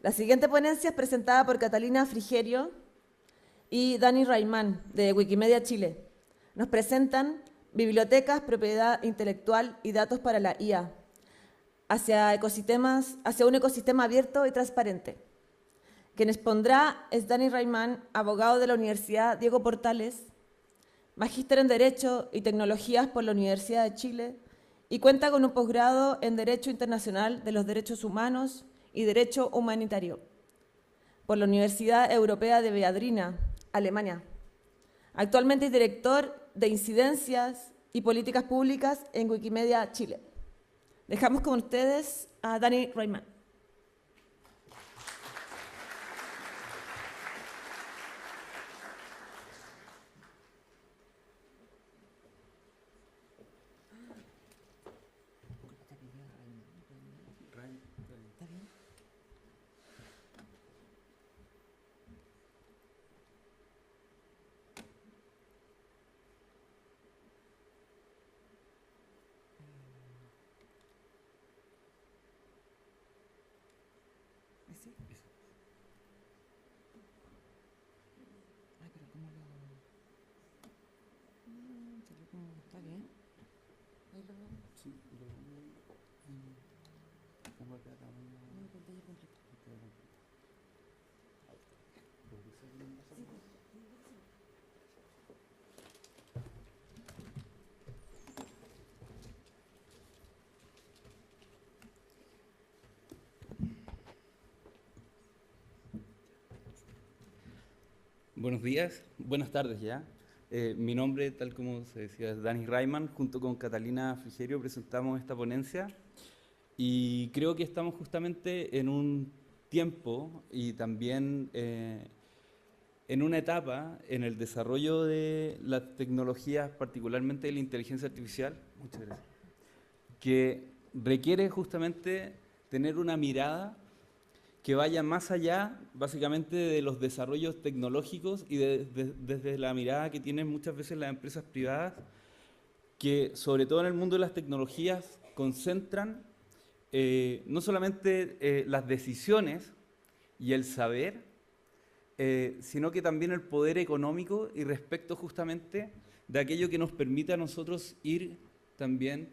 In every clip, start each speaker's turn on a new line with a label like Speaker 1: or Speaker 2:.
Speaker 1: La siguiente ponencia es presentada por Catalina Frigerio y Dani Raimán, de Wikimedia Chile. Nos presentan bibliotecas, propiedad intelectual y datos para la IA, hacia un ecosistema abierto y transparente. Quien expondrá es Dani Raimán, abogado de la Universidad Diego Portales, magíster en Derecho y Tecnologías por la Universidad de Chile y cuenta con un posgrado en Derecho Internacional de los Derechos Humanos y Derecho Humanitario por la Universidad Europea de Viadrina, Alemania. Actualmente es director de Incidencias y Políticas Públicas en Wikimedia Chile. Dejamos con ustedes a Dani Raimán. ¿Está bien?
Speaker 2: Sí, pongo acá tamaño.
Speaker 1: No, pantalla completa.
Speaker 2: Buenos días, buenas tardes ya. Mi nombre, tal como se decía, es Dani Raimán. Junto con Catalina Frigerio presentamos esta ponencia y creo que estamos justamente en un tiempo y también en una etapa en el desarrollo de las tecnologías, particularmente de la inteligencia artificial, muchas gracias, que requiere justamente tener una mirada que vaya más allá, básicamente, de los desarrollos tecnológicos y desde la mirada que tienen muchas veces las empresas privadas, que sobre todo en el mundo de las tecnologías concentran no solamente las decisiones y el saber, sino que también el poder económico y respecto justamente de aquello que nos permite a nosotros ir también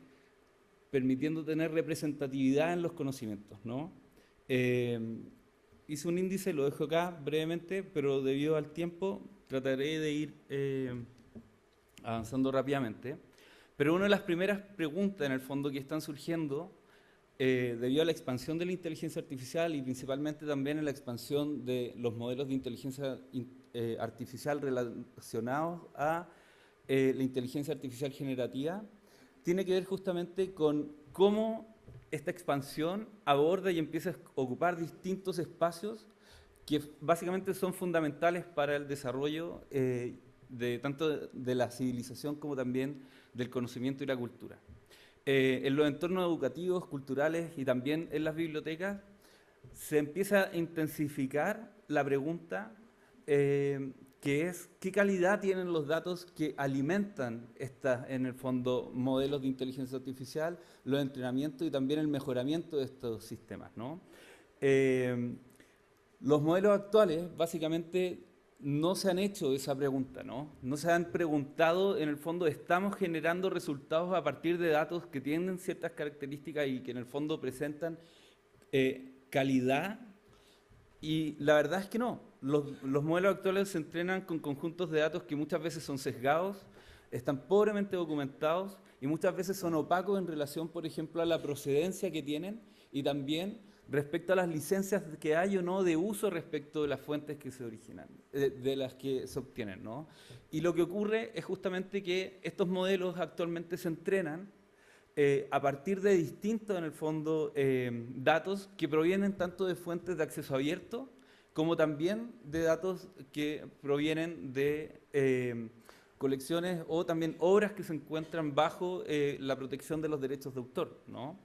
Speaker 2: permitiendo tener representatividad en los conocimientos, ¿no? Hice un índice, lo dejo acá brevemente, pero debido al tiempo trataré de ir avanzando rápidamente. Pero una de las primeras preguntas en el fondo que están surgiendo debido a la expansión de la inteligencia artificial y principalmente también a la expansión de los modelos de inteligencia artificial relacionados a la inteligencia artificial generativa, tiene que ver justamente con cómo esta expansión aborda y empieza a ocupar distintos espacios que básicamente son fundamentales para el desarrollo de tanto de la civilización como también del conocimiento y la cultura. En los entornos educativos, culturales y también en las bibliotecas se empieza a intensificar la pregunta que es qué calidad tienen los datos que alimentan en el fondo, modelos de inteligencia artificial, los entrenamientos y también el mejoramiento de estos sistemas, ¿no? Los modelos actuales básicamente no se han hecho esa pregunta, ¿no? No se han preguntado, en el fondo, ¿estamos generando resultados a partir de datos que tienen ciertas características y que en el fondo presentan calidad? Y la verdad es que no. Los modelos actuales se entrenan con conjuntos de datos que muchas veces son sesgados, están pobremente documentados y muchas veces son opacos en relación, por ejemplo, a la procedencia que tienen y también respecto a las licencias que hay o no de uso respecto de las fuentes que se originan, de las que se obtienen, ¿no? Y lo que ocurre es justamente que estos modelos actualmente se entrenan a partir de distintos, en el fondo, datos que provienen tanto de fuentes de acceso abierto como también de datos que provienen de colecciones o también obras que se encuentran bajo la protección de los derechos de autor, ¿no?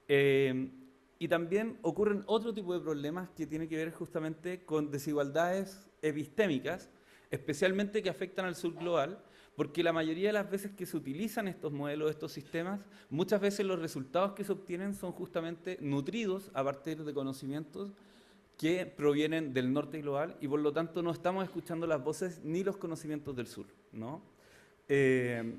Speaker 2: Y también ocurren otro tipo de problemas que tienen que ver justamente con desigualdades epistémicas, especialmente que afectan al sur global, porque la mayoría de las veces que se utilizan estos modelos, estos sistemas, muchas veces los resultados que se obtienen son justamente nutridos a partir de conocimientos que provienen del norte global y por lo tanto no estamos escuchando las voces ni los conocimientos del sur, ¿no?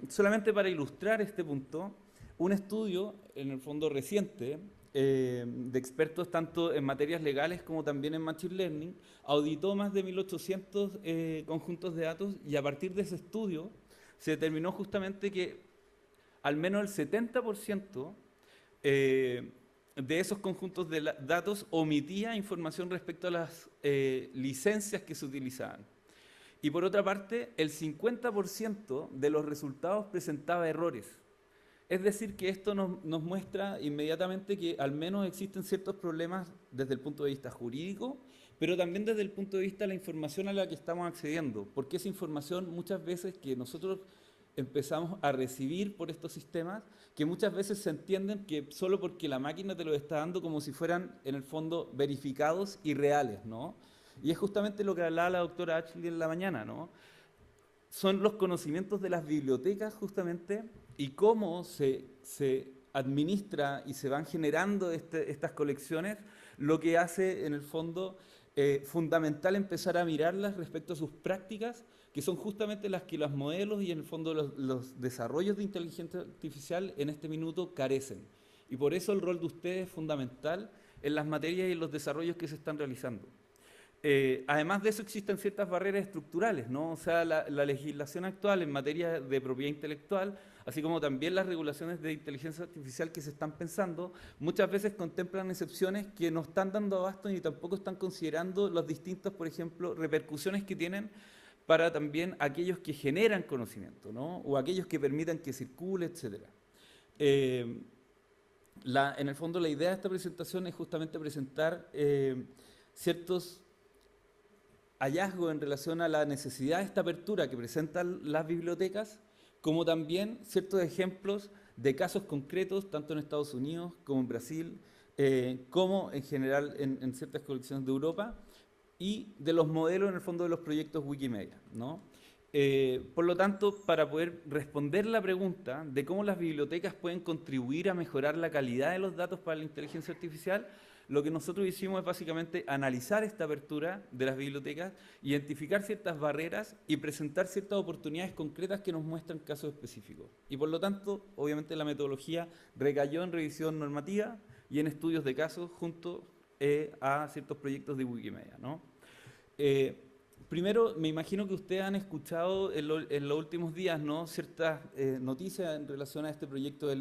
Speaker 2: Solamente para ilustrar este punto, un estudio, en el fondo reciente, de expertos tanto en materias legales como también en Machine Learning, auditó más de 1800 conjuntos de datos y a partir de ese estudio se determinó justamente que al menos el 70% de esos conjuntos de datos omitía información respecto a las licencias que se utilizaban. Y por otra parte, el 50% de los resultados presentaba errores. Es decir, que esto nos muestra inmediatamente que al menos existen ciertos problemas desde el punto de vista jurídico, pero también desde el punto de vista de la información a la que estamos accediendo, porque esa información muchas veces que nosotros empezamos a recibir por estos sistemas, que muchas veces se entienden que solo porque la máquina te lo está dando como si fueran, en el fondo, verificados y reales, ¿no? Y es justamente lo que hablaba la doctora Ashley en la mañana, ¿no? Son los conocimientos de las bibliotecas, justamente, y cómo se administra y se van generando estas colecciones, lo que hace, en el fondo, fundamental empezar a mirarlas respecto a sus prácticas, que son justamente las que los modelos y en el fondo los desarrollos de inteligencia artificial en este minuto carecen. Y por eso el rol de ustedes es fundamental en las materias y en los desarrollos que se están realizando. Además de eso existen ciertas barreras estructurales, ¿no? O sea, la legislación actual en materia de propiedad intelectual, así como también las regulaciones de inteligencia artificial que se están pensando, muchas veces contemplan excepciones que no están dando abasto ni tampoco están considerando los distintos, por ejemplo, repercusiones que tienen para también aquellos que generan conocimiento, ¿no? O aquellos que permitan que circule, etc. En el fondo, la idea de esta presentación es justamente presentar ciertos hallazgos en relación a la necesidad de esta apertura que presentan las bibliotecas, como también ciertos ejemplos de casos concretos, tanto en Estados Unidos como en Brasil, como en general en ciertas colecciones de Europa, y de los modelos, en el fondo, de los proyectos Wikimedia, ¿no? Por lo tanto, para poder responder la pregunta de cómo las bibliotecas pueden contribuir a mejorar la calidad de los datos para la inteligencia artificial, lo que nosotros hicimos es básicamente analizar esta apertura de las bibliotecas, identificar ciertas barreras y presentar ciertas oportunidades concretas que nos muestran casos específicos. Y por lo tanto, obviamente la metodología recayó en revisión normativa y en estudios de casos junto a ciertos proyectos de Wikimedia, ¿no? Primero, me imagino que ustedes han escuchado en los últimos días, ¿no?, ciertas noticias en relación a este proyecto de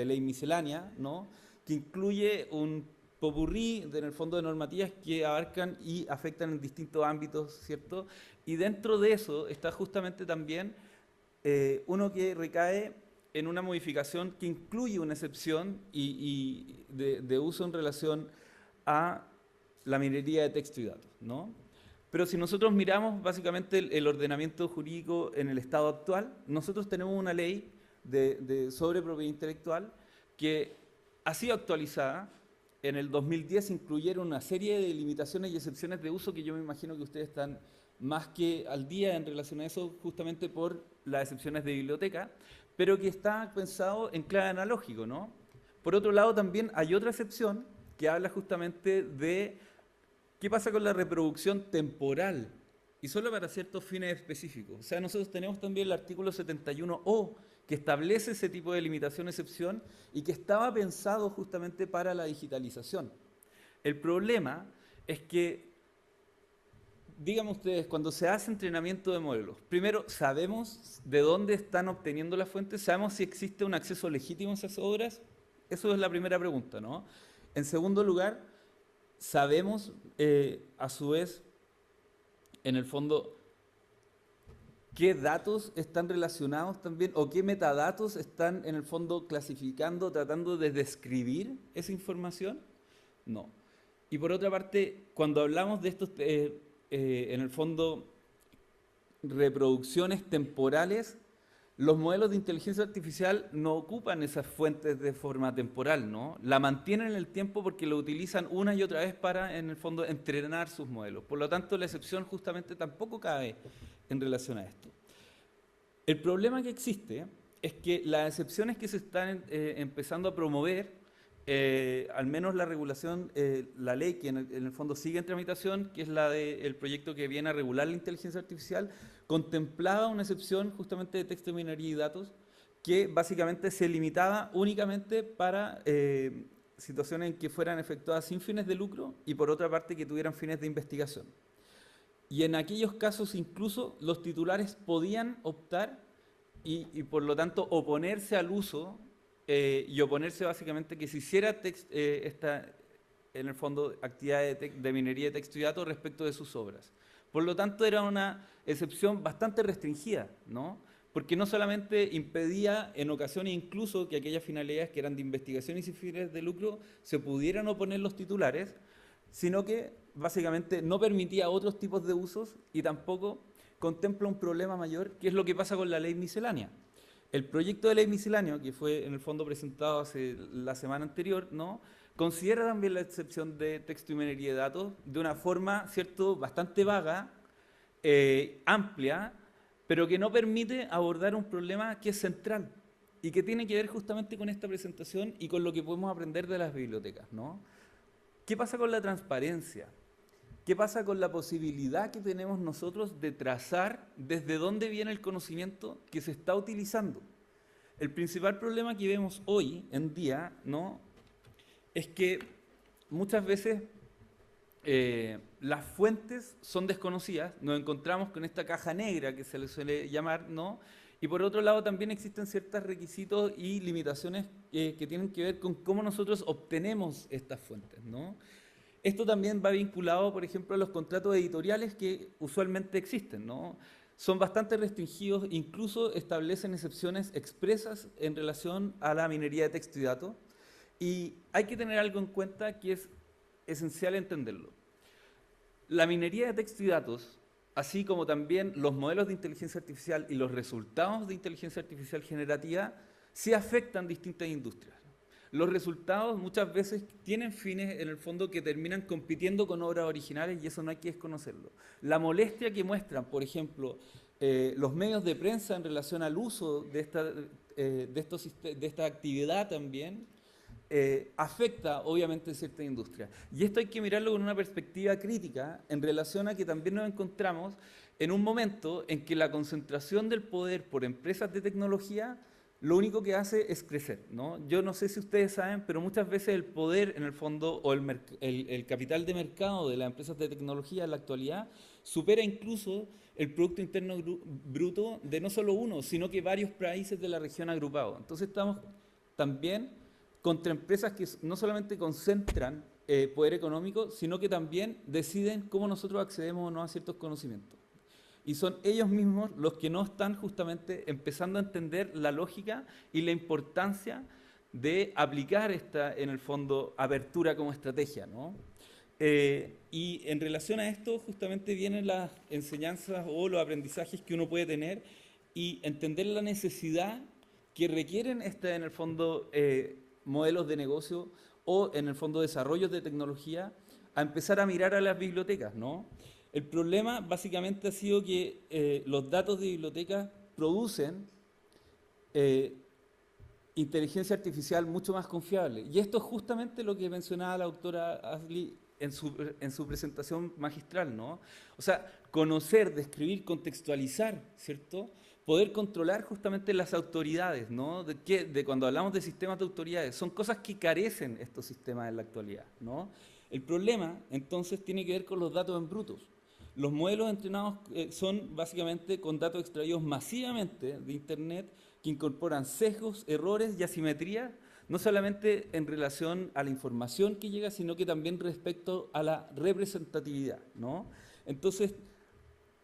Speaker 2: ley miscelánea, ¿no?, que incluye un popurrí, en el fondo, de normativas que abarcan y afectan en distintos ámbitos, ¿cierto? Y dentro de eso está justamente también uno que recae en una modificación que incluye una excepción de uso en relación a la minería de texto y datos, ¿no? Pero si nosotros miramos básicamente el ordenamiento jurídico en el estado actual, nosotros tenemos una ley sobre propiedad intelectual que ha sido actualizada. En el 2010 incluyeron una serie de limitaciones y excepciones de uso que yo me imagino que ustedes están más que al día en relación a eso, justamente por las excepciones de biblioteca, pero que está pensado en clave analógico, ¿no? Por otro lado, también hay otra excepción que habla justamente de qué pasa con la reproducción temporal y solo para ciertos fines específicos. O sea, nosotros tenemos también el artículo 71O, que establece ese tipo de limitación, excepción, y que estaba pensado justamente para la digitalización. El problema es que, díganme ustedes, cuando se hace entrenamiento de modelos, primero, ¿sabemos de dónde están obteniendo las fuentes? ¿Sabemos si existe un acceso legítimo a esas obras? Eso es la primera pregunta, ¿no? En segundo lugar, ¿sabemos, a su vez, en el fondo, qué datos están relacionados también o qué metadatos están en el fondo clasificando, tratando de describir esa información? No. Y por otra parte, cuando hablamos de estos, en el fondo, reproducciones temporales, los modelos de inteligencia artificial no ocupan esas fuentes de forma temporal, ¿no? La mantienen en el tiempo porque lo utilizan una y otra vez para, en el fondo, entrenar sus modelos. Por lo tanto, la excepción justamente tampoco cabe en relación a esto. El problema que existe es que las excepciones que se están empezando a promover al menos la regulación, la ley que en el fondo sigue en tramitación, que es la del proyecto que viene a regular la inteligencia artificial, contemplaba una excepción justamente de texto, minería y datos, que básicamente se limitaba únicamente para situaciones en que fueran efectuadas sin fines de lucro y por otra parte que tuvieran fines de investigación. Y en aquellos casos incluso los titulares podían optar y por lo tanto oponerse al uso y oponerse básicamente que se hiciera esta, en el fondo, actividad de minería de texto y datos respecto de sus obras. Por lo tanto, era una excepción bastante restringida, ¿no? Porque no solamente impedía en ocasiones incluso que aquellas finalidades que eran de investigación y sin fines de lucro se pudieran oponer los titulares, sino que básicamente no permitía otros tipos de usos y tampoco contempla un problema mayor, que es lo que pasa con la ley miscelánea. El proyecto de ley misceláneo, que fue en el fondo presentado hace la semana anterior, ¿no?, considera también la excepción de texto y minería de datos de una forma, ¿cierto?, bastante vaga, amplia, pero que no permite abordar un problema que es central y que tiene que ver justamente con esta presentación y con lo que podemos aprender de las bibliotecas, ¿no? ¿Qué pasa con la transparencia? ¿Qué pasa con la posibilidad que tenemos nosotros de trazar desde dónde viene el conocimiento que se está utilizando? El principal problema que vemos hoy en día, ¿no?, es que muchas veces las fuentes son desconocidas, nos encontramos con esta caja negra que se le suele llamar, ¿no? Y por otro lado también existen ciertos requisitos y limitaciones que tienen que ver con cómo nosotros obtenemos estas fuentes, ¿no? Esto también va vinculado, por ejemplo, a los contratos editoriales que usualmente existen, ¿no? Son bastante restringidos, incluso establecen excepciones expresas en relación a la minería de texto y datos. Y hay que tener algo en cuenta que es esencial entenderlo. La minería de texto y datos, así como también los modelos de inteligencia artificial y los resultados de inteligencia artificial generativa, sí afectan distintas industrias. Los resultados muchas veces tienen fines en el fondo que terminan compitiendo con obras originales y eso no hay que desconocerlo. La molestia que muestran, por ejemplo, los medios de prensa en relación al uso de esta actividad también, afecta obviamente cierta industria. Y esto hay que mirarlo con una perspectiva crítica en relación a que también nos encontramos en un momento en que la concentración del poder por empresas de tecnología lo único que hace es crecer, ¿no? Yo no sé si ustedes saben, pero muchas veces el poder en el fondo o el capital de mercado de las empresas de tecnología en la actualidad supera incluso el Producto Interno Bruto de no solo uno, sino que varios países de la región agrupados. Entonces estamos también contra empresas que no solamente concentran poder económico, sino que también deciden cómo nosotros accedemos o no a ciertos conocimientos. Y son ellos mismos los que no están justamente empezando a entender la lógica y la importancia de aplicar esta, en el fondo, apertura como estrategia, ¿no? Y en relación a esto justamente vienen las enseñanzas o los aprendizajes que uno puede tener y entender la necesidad que requieren en el fondo, modelos de negocio o en el fondo desarrollos de tecnología a empezar a mirar a las bibliotecas, ¿no? El problema básicamente ha sido que los datos de bibliotecas producen inteligencia artificial mucho más confiable. Y esto es justamente lo que mencionaba la doctora Ashley en su presentación magistral, ¿no? O sea, conocer, describir, contextualizar, ¿cierto? Poder controlar justamente las autoridades, ¿no? De cuando hablamos de sistemas de autoridades, son cosas que carecen estos sistemas en la actualidad, ¿no? El problema, entonces, tiene que ver con los datos en brutos. Los modelos entrenados son básicamente con datos extraídos masivamente de Internet que incorporan sesgos, errores y asimetrías, no solamente en relación a la información que llega, sino que también respecto a la representatividad, ¿no? Entonces,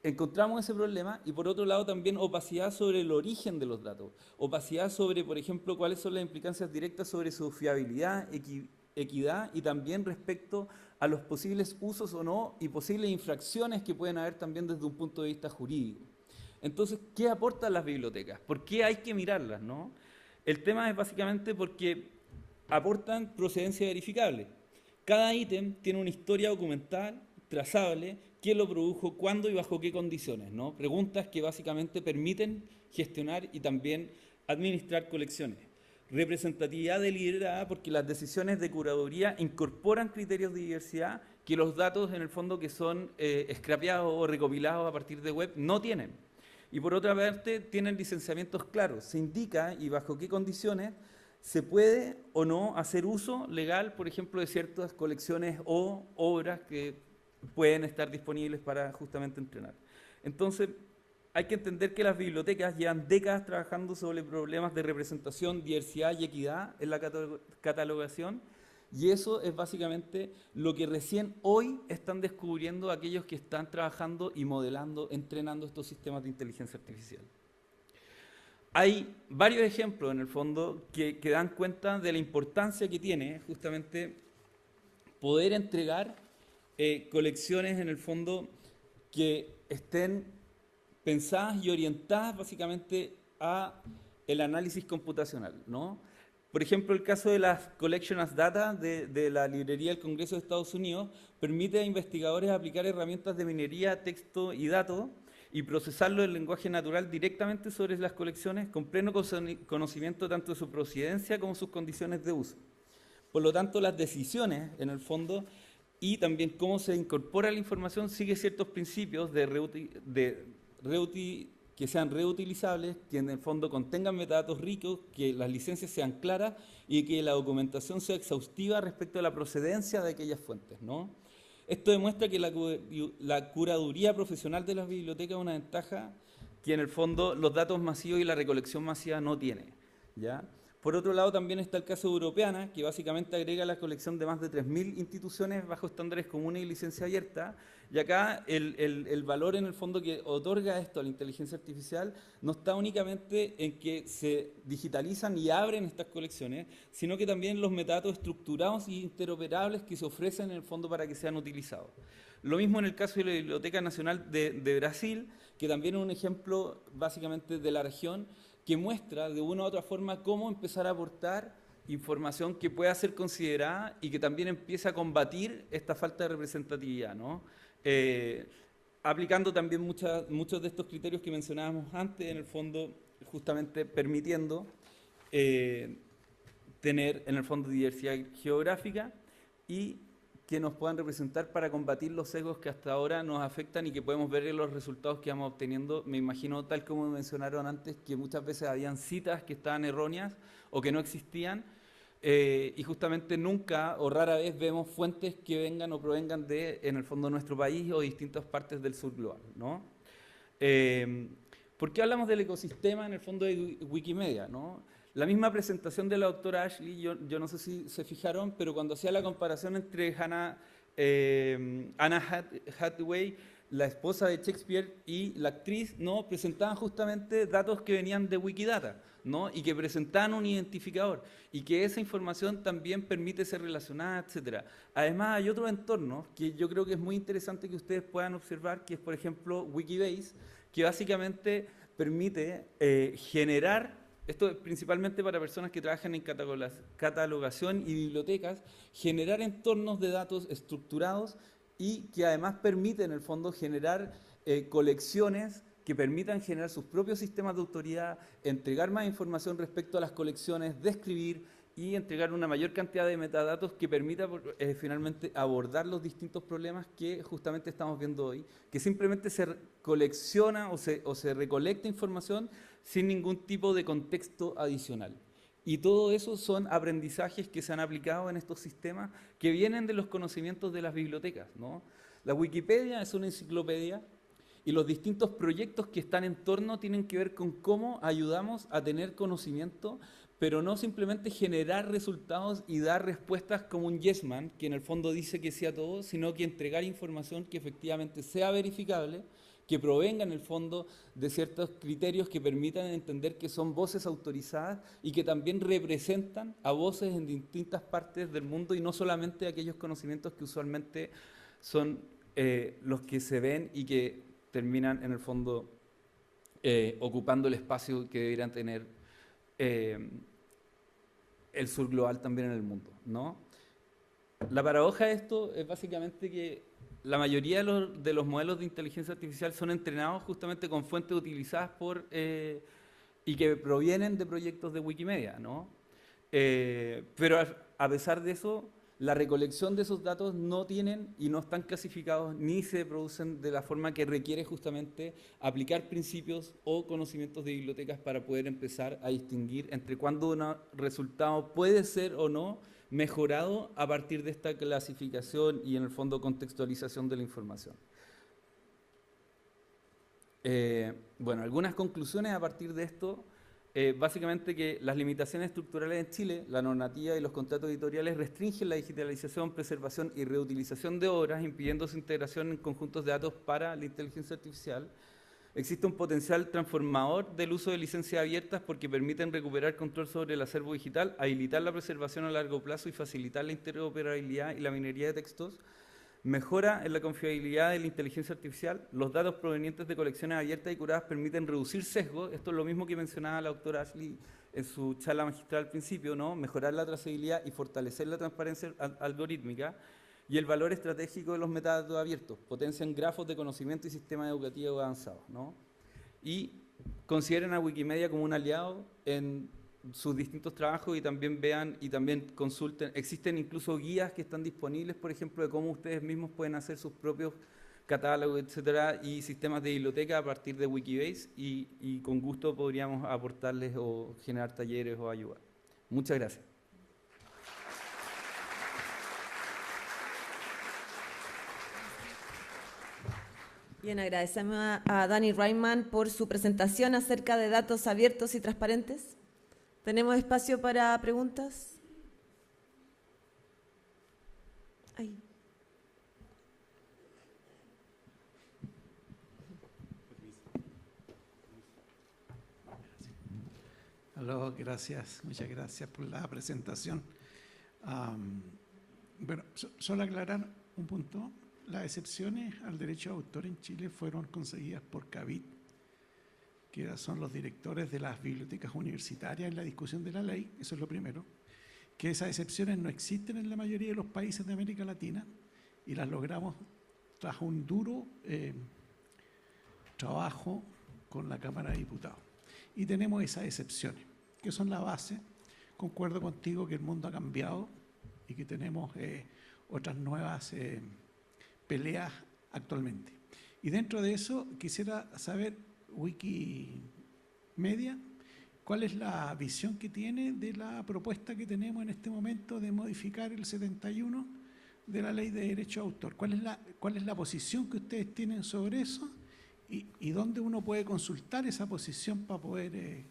Speaker 2: encontramos ese problema y por otro lado también opacidad sobre el origen de los datos, opacidad sobre, por ejemplo, cuáles son las implicancias directas sobre su fiabilidad, equidad y también respecto a los posibles usos o no y posibles infracciones que pueden haber también desde un punto de vista jurídico. Entonces, ¿qué aportan las bibliotecas? ¿Por qué hay que mirarlas, no? El tema es básicamente porque aportan procedencia verificable. Cada ítem tiene una historia documental, trazable, quién lo produjo, cuándo y bajo qué condiciones, ¿no? Preguntas que básicamente permiten gestionar y también administrar colecciones. representatividad deliberada, porque las decisiones de curaduría incorporan criterios de diversidad que los datos, en el fondo, que son scrapeados o recopilados a partir de web, no tienen. Y por otra parte, tienen licenciamientos claros. Se indica y bajo qué condiciones se puede o no hacer uso legal, por ejemplo, de ciertas colecciones o obras que pueden estar disponibles para justamente entrenar. Entonces, hay que entender que las bibliotecas llevan décadas trabajando sobre problemas de representación, diversidad y equidad en la catalogación, y eso es básicamente lo que recién hoy están descubriendo aquellos que están trabajando y modelando, entrenando estos sistemas de inteligencia artificial. Hay varios ejemplos, en el fondo, que dan cuenta de la importancia que tiene justamente poder entregar colecciones, en el fondo, que estén pensadas y orientadas básicamente a el análisis computacional, ¿no? Por ejemplo, el caso de las Collection as Data de la Librería del Congreso de Estados Unidos permite a investigadores aplicar herramientas de minería, texto y datos y procesarlo en lenguaje natural directamente sobre las colecciones con pleno conocimiento tanto de su procedencia como sus condiciones de uso. Por lo tanto, las decisiones, en el fondo, y también cómo se incorpora la información, sigue ciertos principios que sean reutilizables, que en el fondo contengan metadatos ricos, que las licencias sean claras y que la documentación sea exhaustiva respecto a la procedencia de aquellas fuentes, ¿no? Esto demuestra que la curaduría profesional de las bibliotecas es una ventaja que en el fondo los datos masivos y la recolección masiva no tiene, ¿ya? Por otro lado, también está el caso de Europeana, que básicamente agrega la colección de más de 3.000 instituciones bajo estándares comunes y licencia abierta. Y acá el valor, en el fondo, que otorga esto a la inteligencia artificial no está únicamente en que se digitalizan y abren estas colecciones, sino que también los metadatos estructurados y interoperables que se ofrecen, en el fondo, para que sean utilizados. Lo mismo en el caso de la Biblioteca Nacional de Brasil, que también es un ejemplo, básicamente, de la región, que muestra de una u otra forma cómo empezar a aportar información que pueda ser considerada y que también empiece a combatir esta falta de representatividad, ¿no? Aplicando también muchos de estos criterios que mencionábamos antes, en el fondo, justamente permitiendo tener, en el fondo, diversidad geográfica y que nos puedan representar para combatir los sesgos que hasta ahora nos afectan y que podemos ver en los resultados que vamos obteniendo. Me imagino, tal como mencionaron antes, que muchas veces habían citas que estaban erróneas o que no existían, y justamente nunca o rara vez vemos fuentes que vengan o provengan de, en el fondo, nuestro país o distintas partes del sur global, ¿no? ¿Por qué hablamos del ecosistema, en el fondo, de Wikimedia, ¿no? La misma presentación de la doctora Ashley, yo no sé si se fijaron, pero cuando hacía la comparación entre Anna Hathaway, la esposa de Shakespeare, y la actriz, ¿no?, presentaban justamente datos que venían de Wikidata, ¿no?, y que presentaban un identificador, y que esa información también permite ser relacionada, etc. Además, hay otro entorno que yo creo que es muy interesante que ustedes puedan observar, que es, por ejemplo, Wikibase, que básicamente permite generar. Esto es principalmente para personas que trabajan en catalogación y bibliotecas, generar entornos de datos estructurados y que además permiten, en el fondo, generar colecciones que permitan generar sus propios sistemas de autoridad, entregar más información respecto a las colecciones, describir y entregar una mayor cantidad de metadatos que permita finalmente abordar los distintos problemas que justamente estamos viendo hoy, que simplemente se colecciona o se recolecta información sin ningún tipo de contexto adicional. Y todo eso son aprendizajes que se han aplicado en estos sistemas que vienen de los conocimientos de las bibliotecas, ¿no? La Wikipedia es una enciclopedia y los distintos proyectos que están en torno tienen que ver con cómo ayudamos a tener conocimiento, pero no simplemente generar resultados y dar respuestas como un yes man, que en el fondo dice que sí a todo, sino que entregar información que efectivamente sea verificable, que provenga en el fondo de ciertos criterios que permitan entender que son voces autorizadas y que también representan a voces en distintas partes del mundo y no solamente aquellos conocimientos que usualmente son los que se ven y que terminan en el fondo ocupando el espacio que deberían tener el sur global también en el mundo, ¿no? La paradoja de esto es básicamente que la mayoría de los modelos de inteligencia artificial son entrenados justamente con fuentes utilizadas y que provienen de proyectos de Wikimedia, ¿no? Pero a pesar de eso, la recolección de esos datos no tienen y no están clasificados ni se producen de la forma que requiere justamente aplicar principios o conocimientos de bibliotecas para poder empezar a distinguir entre cuándo un resultado puede ser o no mejorado a partir de esta clasificación y en el fondo contextualización de la información. Bueno, algunas conclusiones a partir de esto. Básicamente que las limitaciones estructurales en Chile, la normativa y los contratos editoriales restringen la digitalización, preservación y reutilización de obras, impidiendo su integración en conjuntos de datos para la inteligencia artificial. Existe un potencial transformador del uso de licencias abiertas porque permiten recuperar control sobre el acervo digital, habilitar la preservación a largo plazo y facilitar la interoperabilidad y la minería de textos. Mejora en la confiabilidad de la inteligencia artificial. Los datos provenientes de colecciones abiertas y curadas permiten reducir sesgos. Esto es lo mismo que mencionaba la doctora Ashley en su charla magistral al principio, ¿no? Mejorar la trazabilidad y fortalecer la transparencia algorítmica. Y el valor estratégico de los metadatos abiertos. Potencian grafos de conocimiento y sistemas educativos avanzados, ¿no? Y consideren a Wikimedia como un aliado en sus distintos trabajos y también vean y también consulten. Existen incluso guías que están disponibles, por ejemplo, de cómo ustedes mismos pueden hacer sus propios catálogos, etcétera, y sistemas de biblioteca a partir de Wikibase y con gusto podríamos aportarles o generar talleres o ayudar. Muchas gracias.
Speaker 1: Bien, agradecemos a Dani Reimann por su presentación acerca de datos abiertos y transparentes. ¿Tenemos espacio para preguntas? Ahí.
Speaker 3: Aló, gracias, muchas gracias por la presentación. Bueno, solo aclarar un punto. Las excepciones al derecho de autor en Chile fueron conseguidas por CABID, que son los directores de las bibliotecas universitarias en la discusión de la ley, eso es lo primero, que esas excepciones no existen en la mayoría de los países de América Latina y las logramos tras un duro trabajo con la Cámara de Diputados. Y tenemos esas excepciones, que son la base. Concuerdo contigo que el mundo ha cambiado y que tenemos otras nuevas peleas actualmente. Y dentro de eso quisiera saber, Wikimedia, ¿cuál es la visión que tiene de la propuesta que tenemos en este momento de modificar el 71 de la Ley de Derecho de Autor? ¿Cuál es la posición que ustedes tienen sobre eso? ¿Y dónde uno puede consultar esa posición para poder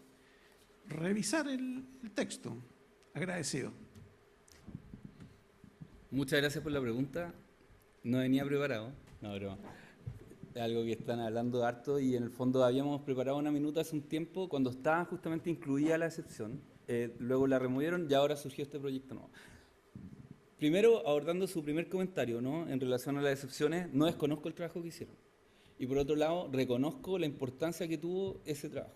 Speaker 3: revisar el texto? Agradecido.
Speaker 2: Muchas gracias por la pregunta. No venía preparado, no, broma. Es algo que están hablando harto y en el fondo habíamos preparado una minuta hace un tiempo cuando estaba justamente incluida la excepción. Luego la removieron y ahora surgió este proyecto nuevo. Primero, abordando su primer comentario, ¿no? En relación a las excepciones, no desconozco el trabajo que hicieron. Y por otro lado, reconozco la importancia que tuvo ese trabajo.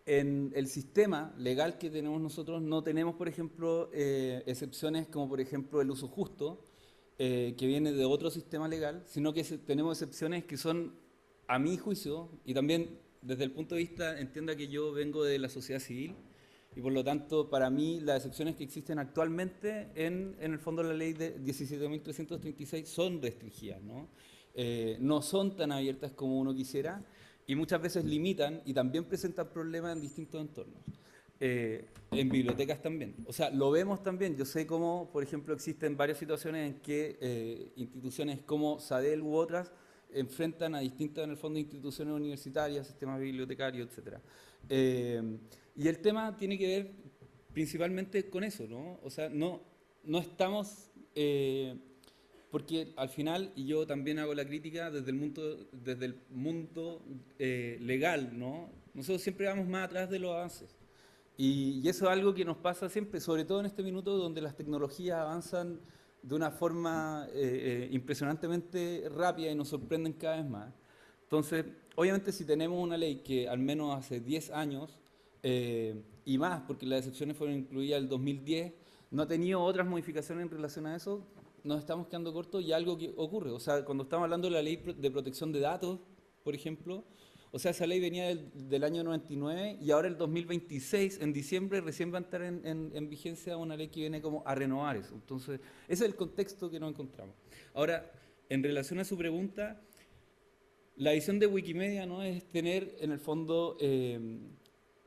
Speaker 2: En el sistema legal que tenemos nosotros no tenemos, por ejemplo, excepciones como, por ejemplo, el uso justo, que viene de otro sistema legal, sino que tenemos excepciones que son, a mi juicio, y también desde el punto de vista, entienda que yo vengo de la sociedad civil, y por lo tanto, para mí, las excepciones que existen actualmente en el fondo de la ley de 17.336 son restringidas, ¿no? No son tan abiertas como uno quisiera, y muchas veces limitan y también presentan problemas en distintos entornos. En bibliotecas también. O sea, lo vemos también. Yo sé cómo, por ejemplo, existen varias situaciones en que instituciones como SADEL u otras enfrentan a distintas, en el fondo, instituciones universitarias, sistemas bibliotecarios, etc. Y el tema tiene que ver principalmente con eso, ¿no? O sea, no estamos... porque al final, y yo también hago la crítica desde el mundo legal, ¿no? Nosotros siempre vamos más atrás de los avances. Y eso es algo que nos pasa siempre, sobre todo en este minuto donde las tecnologías avanzan de una forma impresionantemente rápida y nos sorprenden cada vez más. Entonces, obviamente si tenemos una ley que al menos hace 10 años y más, porque las excepciones fueron incluidas en el 2010, no ha tenido otras modificaciones en relación a eso, nos estamos quedando cortos y algo que ocurre. O sea, cuando estamos hablando de la ley de protección de datos, por ejemplo, O sea, esa ley venía del año 99 y ahora el 2026, en diciembre, recién va a entrar en vigencia una ley que viene como a renovar eso. Entonces, ese es el contexto que nos encontramos. Ahora, en relación a su pregunta, la visión de Wikimedia, ¿no?, es tener en el fondo,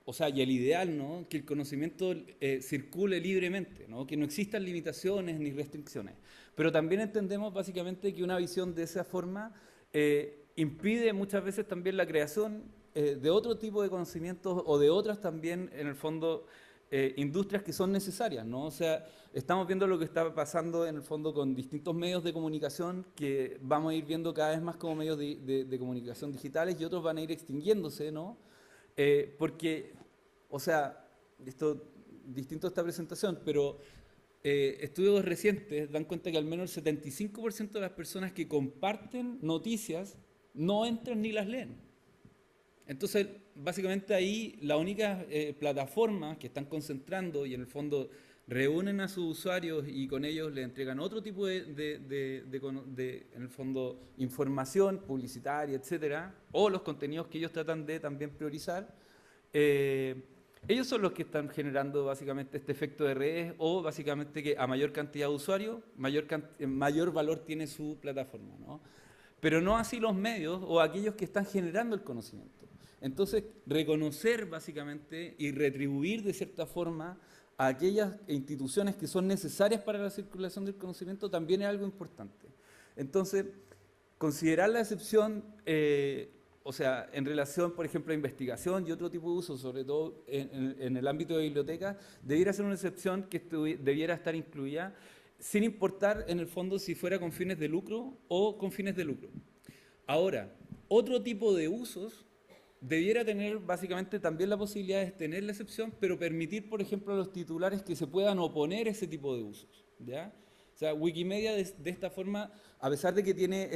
Speaker 2: o sea, y el ideal, ¿no?, que el conocimiento circule libremente, ¿no?, que no existan limitaciones ni restricciones. Pero también entendemos básicamente que una visión de esa forma impide muchas veces también la creación de otro tipo de conocimientos o de otras también, en el fondo, industrias que son necesarias, ¿no? O sea, estamos viendo lo que está pasando en el fondo con distintos medios de comunicación que vamos a ir viendo cada vez más como medios de comunicación digitales y otros van a ir extinguiéndose, ¿no? Porque, o sea, esto distinto a esta presentación, pero estudios recientes dan cuenta que al menos el 75% de las personas que comparten noticias no entran ni las leen. Entonces, básicamente ahí la única plataforma que están concentrando y en el fondo reúnen a sus usuarios y con ellos les entregan otro tipo en el fondo, información publicitaria, etcétera, o los contenidos que ellos tratan de también priorizar, ellos son los que están generando básicamente este efecto de redes o básicamente que a mayor cantidad de usuarios, mayor valor tiene su plataforma, ¿no? Pero no así los medios o aquellos que están generando el conocimiento. Entonces, reconocer básicamente y retribuir de cierta forma a aquellas instituciones que son necesarias para la circulación del conocimiento también es algo importante. Entonces, considerar la excepción, o sea, en relación, por ejemplo, a investigación y otro tipo de uso, sobre todo en el ámbito de bibliotecas, debiera ser una excepción que debiera estar incluida, sin importar en el fondo si fuera con fines de lucro o con fines de lucro. Ahora, otro tipo de usos debiera tener básicamente también la posibilidad de tener la excepción, pero permitir, por ejemplo, a los titulares que se puedan oponer a ese tipo de usos, ¿ya? O sea, Wikimedia de esta forma, a pesar de que tiene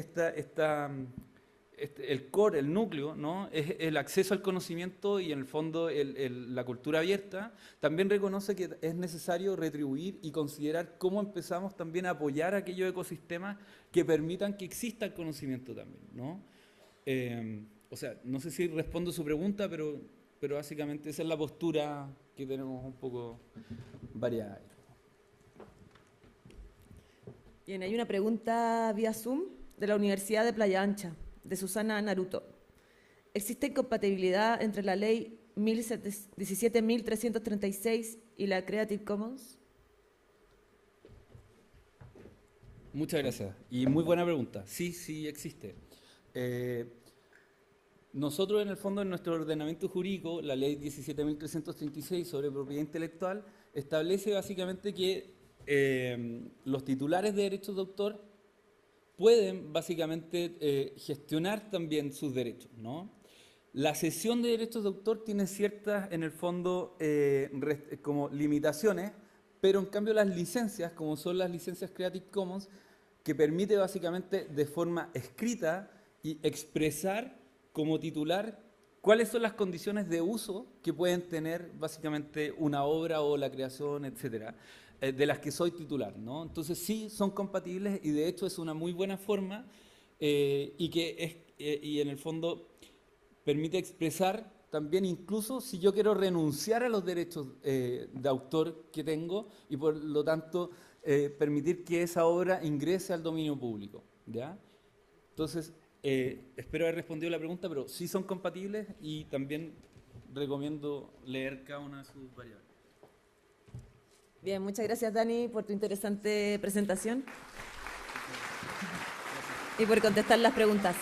Speaker 2: el core, el núcleo, ¿no?, es el acceso al conocimiento y en el fondo la cultura abierta, también reconoce que es necesario retribuir y considerar cómo empezamos también a apoyar aquellos ecosistemas que permitan que exista el conocimiento también, ¿no? O sea, no sé si respondo su pregunta, pero básicamente esa es la postura que tenemos un poco variada.
Speaker 1: Bien, hay una pregunta vía Zoom de la Universidad de Playa Ancha, de Susana Naruto. ¿Existe incompatibilidad entre la ley 17.336 y la Creative Commons?
Speaker 2: Muchas gracias. Y muy buena pregunta. Sí, sí existe. Nosotros, en el fondo, en nuestro ordenamiento jurídico, la ley 17.336 sobre propiedad intelectual establece básicamente que los titulares de derechos de autor pueden básicamente gestionar también sus derechos, ¿no? La cesión de derechos de autor tiene ciertas, en el fondo, como limitaciones, pero en cambio las licencias, como son las licencias Creative Commons, que permite básicamente de forma escrita y expresar como titular cuáles son las condiciones de uso que pueden tener básicamente una obra o la creación, etcétera, de las que soy titular, ¿no? Entonces sí son compatibles y de hecho es una muy buena forma y en el fondo permite expresar también incluso si yo quiero renunciar a los derechos de autor que tengo y por lo tanto permitir que esa obra ingrese al dominio público, ¿ya? Entonces, espero haber respondido la pregunta, pero sí son compatibles y también recomiendo leer cada una de sus variables.
Speaker 1: Bien, muchas gracias, Dani, por tu interesante presentación y por contestar las preguntas.